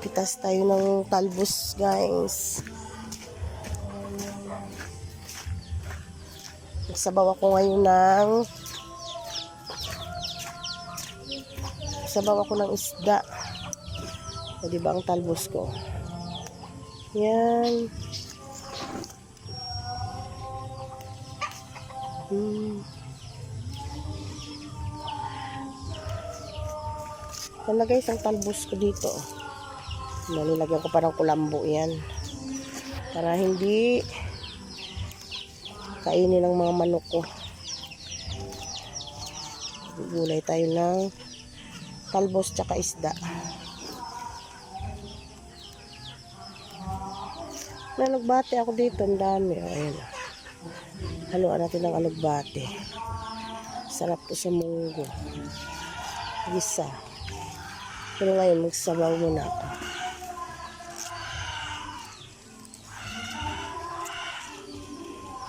Pitas tayo ng talbos, guys. Nagsabaw ako ngayon ng isda. O, diba ang talbos ko? Yan. Yan na guys, ang talbos ko dito. Nilagyan ko pa ng kulambo yan. Para hindi kainin ng mga manok ko. Gulay tayo ng talbos tsaka isda. Alugbate ako dito, ang dami. Ayan. Haluan natin ng alugbate. Sarap to sa munggo. Gisa. Pero ngayon, magsabaw muna ako.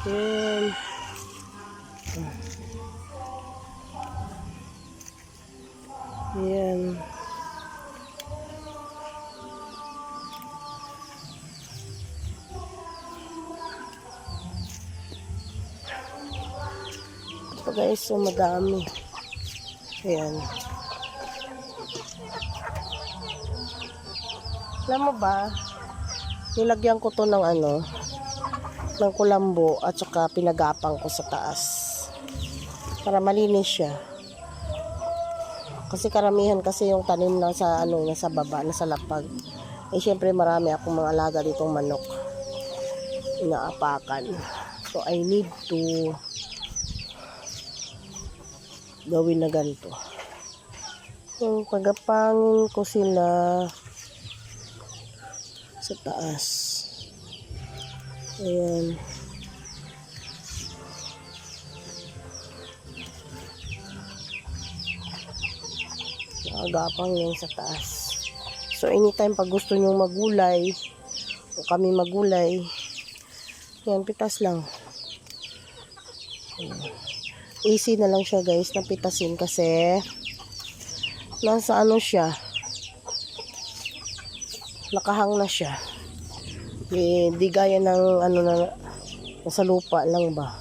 Ayan. Ayan. Ito guys, so madami. Ayan. Alam mo ba, nilagyan ko to ng ng kulambo at saka pinagapang ko sa taas para malinis siya. Kasi karamihan kasi yung tanim na sa nasa baba, nasa lapag. Eh syempre marami akong mga alaga ditong manok. Inaapakan. So I need to gawin na ganito. Yung pagapangin ko sila sa taas. Ayan. Nakagapang yan sa taas. So anytime pag gusto nyo magulay o kami magulay, yan, pitas lang. Easy na lang siya guys na pitasin kasi nasa siya, nakahang na siya. Di gaya ng nasa lupa lang ba,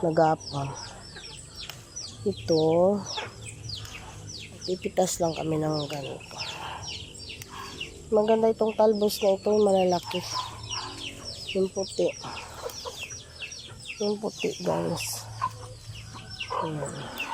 nagapang. Ito ipitas lang kami ng ganito. Maganda itong talbos na ito, malalaki. Yung puti guys. Ayan.